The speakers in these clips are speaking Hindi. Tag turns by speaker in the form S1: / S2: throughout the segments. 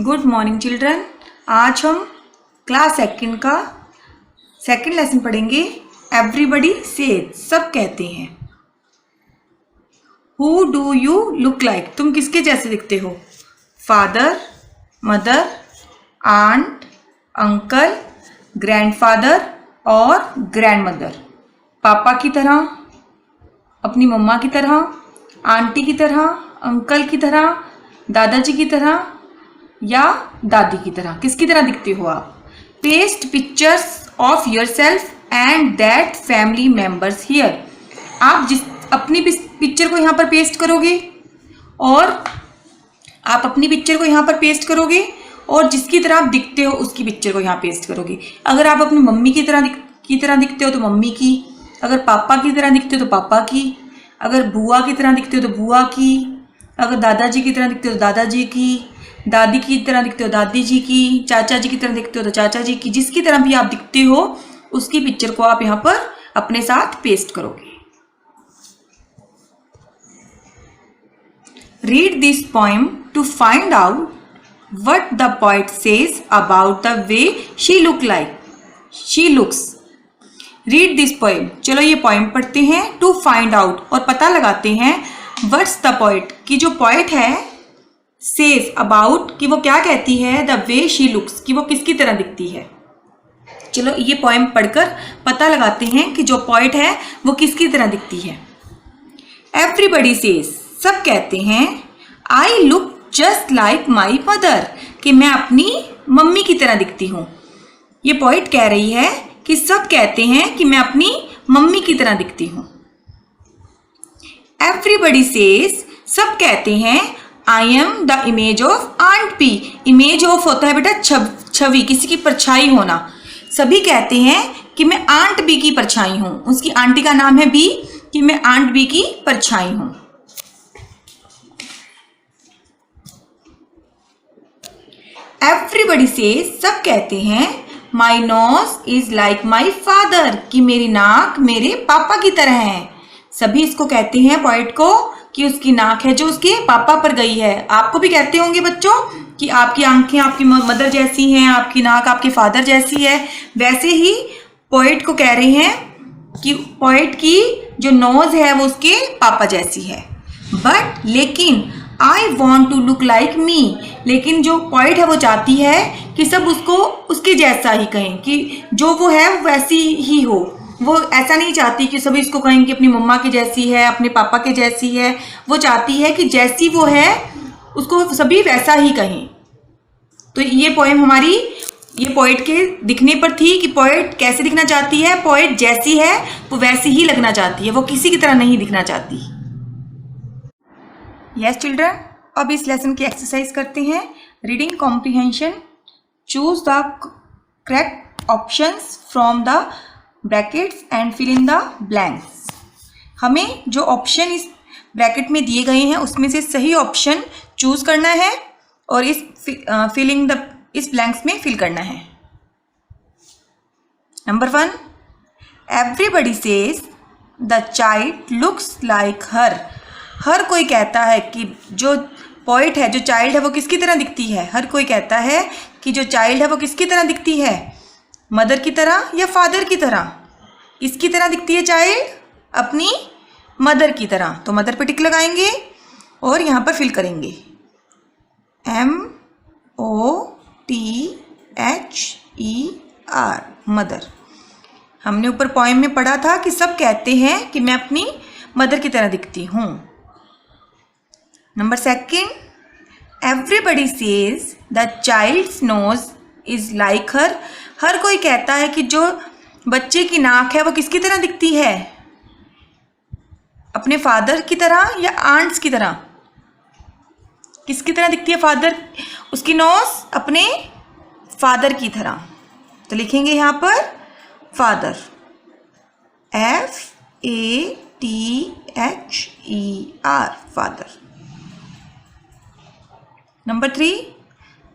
S1: Good morning children. आज हम क्लास सेकंड का सेकंड लेसन पढ़ेंगे। एवरीबडी सेज, सब कहते हैं। Who do you look like, तुम किसके जैसे दिखते हो? Father, mother, aunt, uncle, grandfather और ग्रैंडमदर। पापा की तरह, अपनी मम्मा की तरह, आंटी की तरह, अंकल की तरह, दादाजी की तरह या दादी की तरह। किसकी तरह दिखते हो आप? Paste pictures of yourself and that family members here. आप जिस अपनी पिक्चर को यहाँ पर पेस्ट करोगे और आप अपनी पिक्चर को यहाँ पर पेस्ट करोगे और जिसकी तरह आप दिखते हो उसकी पिक्चर को यहाँ पेस्ट करोगे। अगर आप अपनी मम्मी की तरह दिखते हो तो मम्मी की, अगर पापा की तरह दिखते हो तो पापा की, अगर बुआ की तरह दिखते हो तो बुआ की, अगर दादाजी की तरह दिखते हो तो दादाजी की, दादी की तरह दिखते हो दादी जी की, चाचा जी की तरह दिखते हो तो चाचा जी की। जिसकी तरह भी आप दिखते हो उसकी पिक्चर को आप यहाँ पर अपने साथ पेस्ट करोगे। Read this poem to find out what the poet says about the way she looks. Read this poem, चलो ये पोएम पढ़ते हैं। टू फाइंड आउट, और पता लगाते हैं व्हाट्स द पोएट, कि जो पोएट है सेज अबाउट, कि वो क्या कहती है, द वे शी लुक्स, कि वो किसकी तरह दिखती है। चलो ये पोएम पढ़कर पता लगाते हैं कि जो पोएट है वो किसकी तरह दिखती है। एवरीबडी सेज, सब कहते हैं, I look just like my mother, कि मैं अपनी मम्मी की तरह दिखती हूँ। ये पोएट कह रही है कि सब कहते हैं कि मैं अपनी मम्मी की तरह दिखती हूँ। एवरीबडी सेज, सब कहते हैं, I am the image of aunt P. Image of होता है बेटा छवि, किसी की परछाई होना। सभी कहते हैं कि मैं आंट बी की परछाई हूं। उसकी आंटी का नाम है बी, कि मैं आंट बी की परछाई हूं। एवरीबडी से, सब कहते हैं, my nose is like my father, कि मेरी नाक मेरे पापा की तरह है। सभी इसको कहते हैं पोएट को कि उसकी नाक है जो उसके पापा पर गई है। आपको भी कहते होंगे बच्चों कि आपकी आंखें आपकी मदर जैसी हैं, आपकी नाक आपके फादर जैसी है। वैसे ही पोएट को कह रहे हैं कि पोएट की जो नोज है वो उसके पापा जैसी है। बट लेकिन I want to look like me, लेकिन जो पोएट है वो चाहती है कि सब उसको उसके जैसा ही कहें, कि जो वो है वो वैसी ही हो। वो ऐसा नहीं चाहती कि सभी इसको कहें कि अपनी मम्मा की जैसी है, अपने पापा के जैसी है। वो चाहती है कि जैसी वो है उसको सभी वैसा ही कहें। तो ये पोएम हमारी ये पोएट के दिखने पर थी कि पोएट कैसे दिखना चाहती है। पोएट जैसी है वो वैसी ही लगना चाहती है, वो किसी की तरह नहीं दिखना चाहती। यस चिल्ड्रन, अब इस लेसन की एक्सरसाइज करते हैं। Reading comprehension, choose the correct options from the brackets and fill in the blanks. हमें जो ऑप्शन इस ब्रैकेट में दिए गए हैं उसमें से सही ऑप्शन चूज करना है और इस ब्लैंक्स में फिल करना है। Number 1, everybody says the child looks like her. हर कोई कहता है कि जो पोएट है, जो चाइल्ड है, वो किसकी तरह दिखती है। हर कोई कहता है कि जो चाइल्ड है वो किसकी तरह दिखती है, मदर की तरह या फादर की तरह। किसकी तरह दिखती है चाइल्ड? अपनी मदर की तरह। तो मदर पे टिक लगाएंगे और यहाँ पर फिल करेंगे MOTHER, मदर। हमने ऊपर पोएम में पढ़ा था कि सब कहते हैं कि मैं अपनी मदर की तरह दिखती हूँ। Number 2, everybody says the child's nose is like her. हर कोई कहता है कि जो बच्चे की नाक है वो किसकी तरह दिखती है, अपने फादर की तरह या आंट्स की तरह। किसकी तरह दिखती है फादर, उसकी नोज अपने फादर की तरह। तो लिखेंगे यहाँ पर father, FATHER, father. Number 3,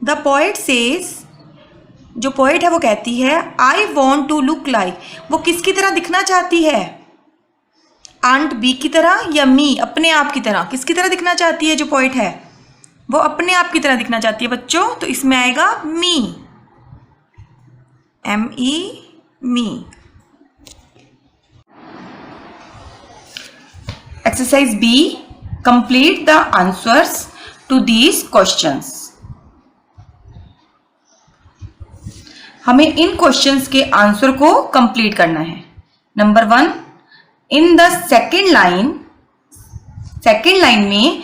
S1: the poet says, जो पोएट है वो कहती है, I want to look like. वो किसकी तरह दिखना चाहती है, आंट बी की तरह या मी, अपने आप की तरह। किसकी तरह दिखना चाहती है जो पोएट है, वो अपने आप की तरह दिखना चाहती है बच्चों, तो इसमें आएगा me, ME, me. Exercise B, complete the answers to these questions. हमें इन क्वेश्चंस के आंसर को कंप्लीट करना है। Number 1, in the second line में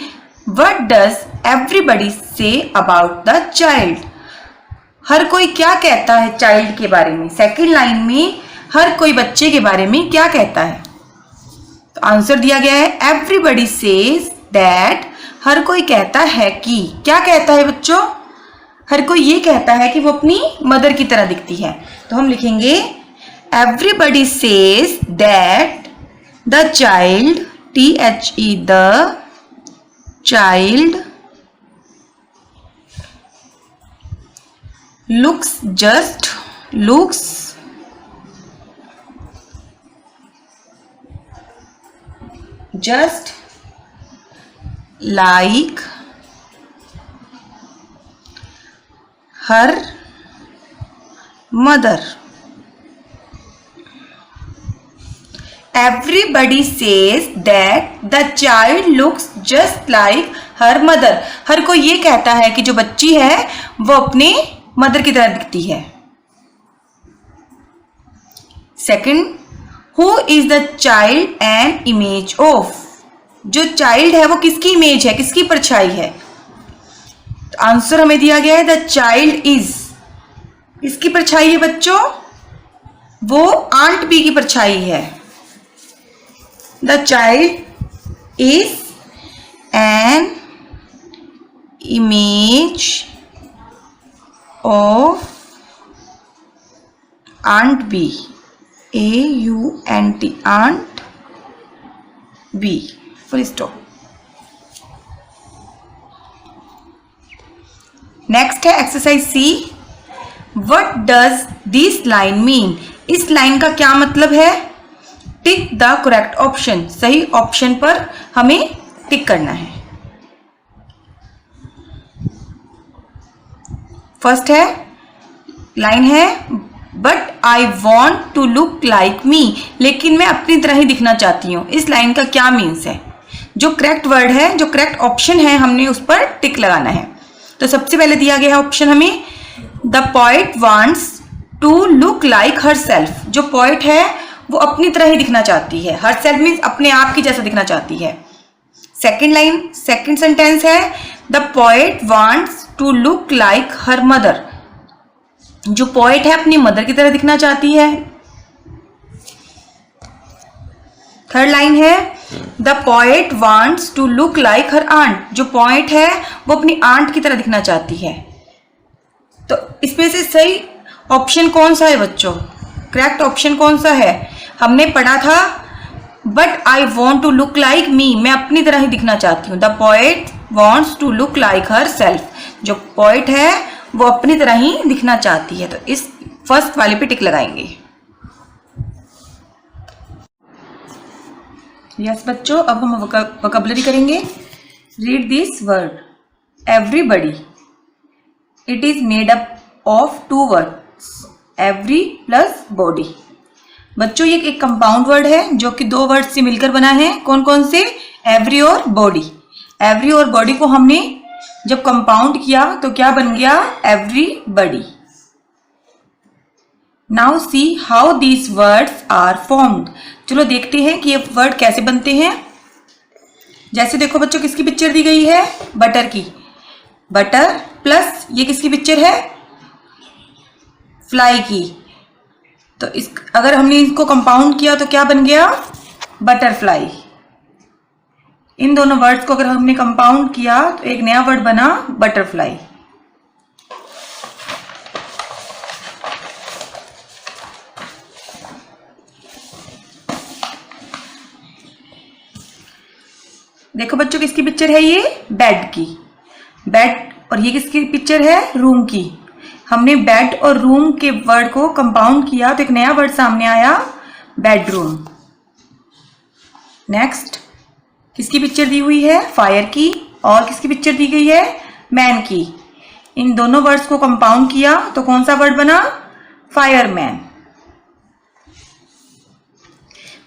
S1: what does everybody say about the child. हर कोई क्या कहता है चाइल्ड के बारे में। सेकेंड लाइन में हर कोई बच्चे के बारे में क्या कहता है। तो आंसर दिया गया है एवरीबडी सेज दैट, हर कोई कहता है कि। क्या कहता है बच्चों? हर कोई ये कहता है कि वो अपनी मदर की तरह दिखती है। तो हम लिखेंगे everybody says that the child, THE, the child looks just like her mother. Everybody says that the child looks just like her mother. हर कोई ये कहता है कि जो बच्ची है वो अपने मदर की तरह दिखती है। Second, who is the child N image of. जो चाइल्ड है वो किसकी इमेज है, किसकी परछाई है। तो आंसर हमें दिया गया है द चाइल्ड इज, इसकी परछाई है बच्चों, वो आंट बी की परछाई है। The child is an image of aunt Bee, AUNT, aunt Bee, full stop. Next है exercise C, what does this line mean. इस लाइन का क्या मतलब है। टिक द करेक्ट ऑप्शन, सही ऑप्शन पर हमें टिक करना है। फर्स्ट है, लाइन है but I want to look like me, लेकिन मैं अपनी तरह ही दिखना चाहती हूँ। इस लाइन का क्या मीन्स है। जो करेक्ट वर्ड है, जो करेक्ट ऑप्शन है, हमने उस पर टिक लगाना है। तो सबसे पहले दिया गया है ऑप्शन हमें, the poet wants to look like herself. जो पोएट है वो अपनी तरह ही दिखना चाहती है। हर सेल्फ मीन्स अपने आप की जैसा दिखना चाहती है। सेकेंड लाइन, सेकेंड सेंटेंस है the poet wants to look like her mother. जो पोएट है अपनी मदर की तरह दिखना चाहती है। थर्ड लाइन है the poet wants to look like her aunt. जो पोएट है वो अपनी आंट की तरह दिखना चाहती है। तो इसमें से सही ऑप्शन कौन सा है बच्चों, करेक्ट ऑप्शन कौन सा है। हमने पढ़ा था but I want to look like me, मैं अपनी तरह ही दिखना चाहती हूँ। The poet wants to look like herself. जो पोएट है वो अपनी तरह ही दिखना चाहती है। तो इस फर्स्ट वाले पे टिक लगाएंगे। यस बच्चों, अब हम वोकैबुलरी करेंगे। Read this word, everybody. It is made up of 2 words, every plus body. बच्चों ये एक कंपाउंड वर्ड है जो कि 2 वर्ड से मिलकर बना है। कौन कौन से, एवरी और बॉडी। एवरी और बॉडी को हमने जब कंपाउंड किया तो क्या बन गया, everybody. Now see how these words are formed. चलो देखते हैं कि ये वर्ड कैसे बनते हैं। जैसे देखो बच्चों, किसकी पिक्चर दी गई है, बटर की। बटर प्लस ये किसकी पिक्चर है, फ्लाई की। तो इस अगर हमने इसको कंपाउंड किया तो क्या बन गया, बटरफ्लाई। इन दोनों वर्ड्स को अगर हमने कंपाउंड किया तो एक नया वर्ड बना, बटरफ्लाई। देखो बच्चों, किसकी पिक्चर है ये, बेड की। बेड, और ये किसकी पिक्चर है, रूम की। हमने बेड और रूम के वर्ड को कंपाउंड किया तो एक नया वर्ड सामने आया, बेडरूम। नेक्स्ट, किसकी पिक्चर दी हुई है, फायर की। और किसकी पिक्चर दी गई है, मैन की। इन दोनों वर्ड्स को कंपाउंड किया तो कौन सा वर्ड बना? Fireman.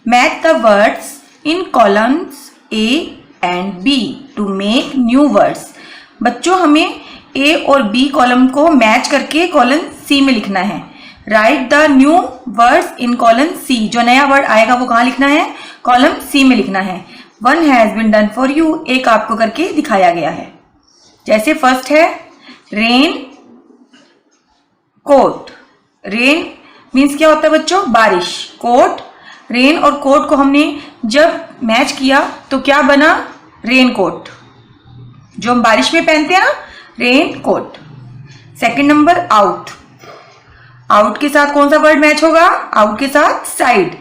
S1: Match the words in columns A and B to make new words. बच्चों हमें ए और बी कॉलम को मैच करके कॉलम सी में लिखना है। Write the new words in column C. जो नया वर्ड आएगा वो कहाँ लिखना है? कॉलम सी में लिखना है। One has been done for you, एक आपको करके दिखाया गया है। जैसे फर्स्ट है रेन कोट। रेन मीन्स क्या होता है बच्चों? बारिश। कोट, रेन और कोट को हमने जब मैच किया तो क्या बना? रेन कोट, जो हम बारिश में पहनते हैं ना, raincoat. Second number out. Out के साथ कौन सा वर्ड मैच होगा? आउट के साथ साइड,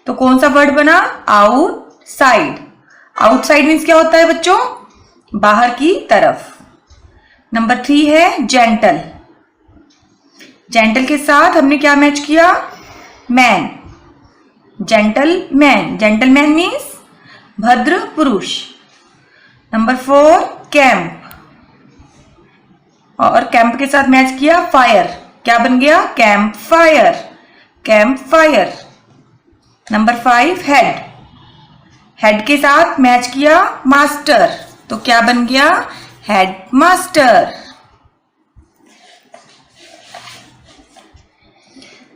S1: तो कौन सा वर्ड बना? आउटसाइड। आउटसाइड मीन्स क्या होता है बच्चों? बाहर की तरफ। नंबर 3 है जेंटल। जेंटल के साथ हमने क्या मैच किया? मैन। जेंटलमैन। जेंटलमैन मीन्स भद्र पुरुष। नंबर 4 कैंप, और कैंप के साथ मैच किया फायर। क्या बन गया? Campfire. Campfire. Number 5 head. Head के साथ मैच किया मास्टर, तो क्या बन गया? Headmaster.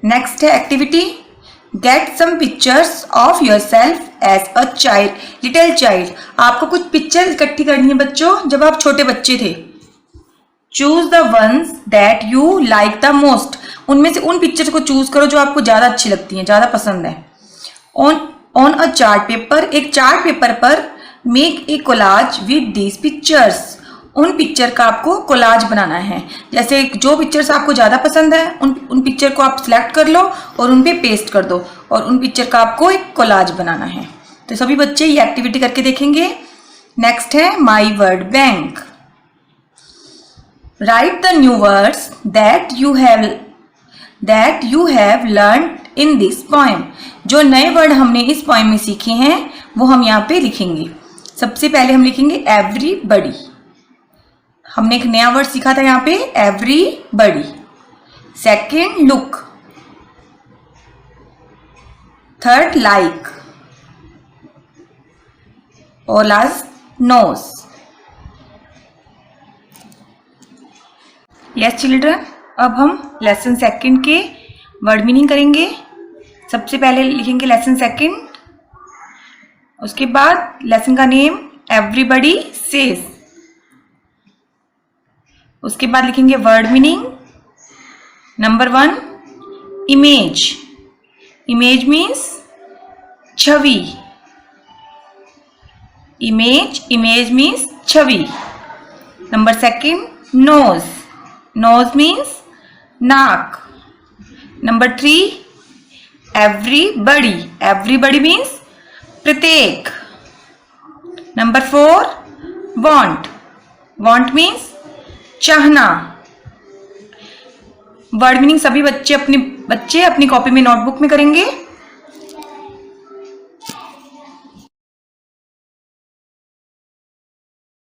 S1: नेक्स्ट है activity. Get some pictures of yourself as a child, little child. आपको कुछ पिक्चर इकट्ठी करनी है बच्चों जब आप छोटे बच्चे थे। Choose the ones that you like the most. उनमें से उन पिक्चर्स को चूज करो जो आपको ज्यादा अच्छी लगती हैं, ज्यादा पसंद है। ऑन अ चार्ट पेपर, एक चार्ट पेपर पर make a collage with these pictures. उन पिक्चर का आपको कोलाज बनाना है। जैसे जो पिक्चर्स आपको ज़्यादा पसंद है उन पिक्चर को आप सिलेक्ट कर लो और उन पे पेस्ट कर दो, और उन पिक्चर का आपको एक कोलाज बनाना है। तो सभी बच्चे ये एक्टिविटी करके देखेंगे। नेक्स्ट है my word bank. Right the new words that you have learn in this poem. जो नए वर्ड हमने इस पोएम में सीखे हैं वो हम यहाँ पे लिखेंगे। सबसे पहले हम लिखेंगे एवरीबडी। हमने एक नया वर्ड सीखा था यहाँ पे, everybody. Second look. Third like, और लास्ट नोज। यस चिल्ड्रन, अब हम लेसन सेकंड के वर्ड मीनिंग करेंगे। सबसे पहले लिखेंगे लेसन सेकंड, उसके बाद लेसन का नेम एवरीबडी सेज, उसके बाद लिखेंगे word meaning. Number 1 image. Image means छवि। इमेज मीन्स छवि। Number 2 nose. नोज मीन्स नाक। Number 3 everybody. एवरीबडी मीन्स प्रत्येक। Number 4 want. वांट मीन्स चाहना। वर्ड मीनिंग सभी बच्चे अपनी कॉपी में, नोटबुक में करेंगे।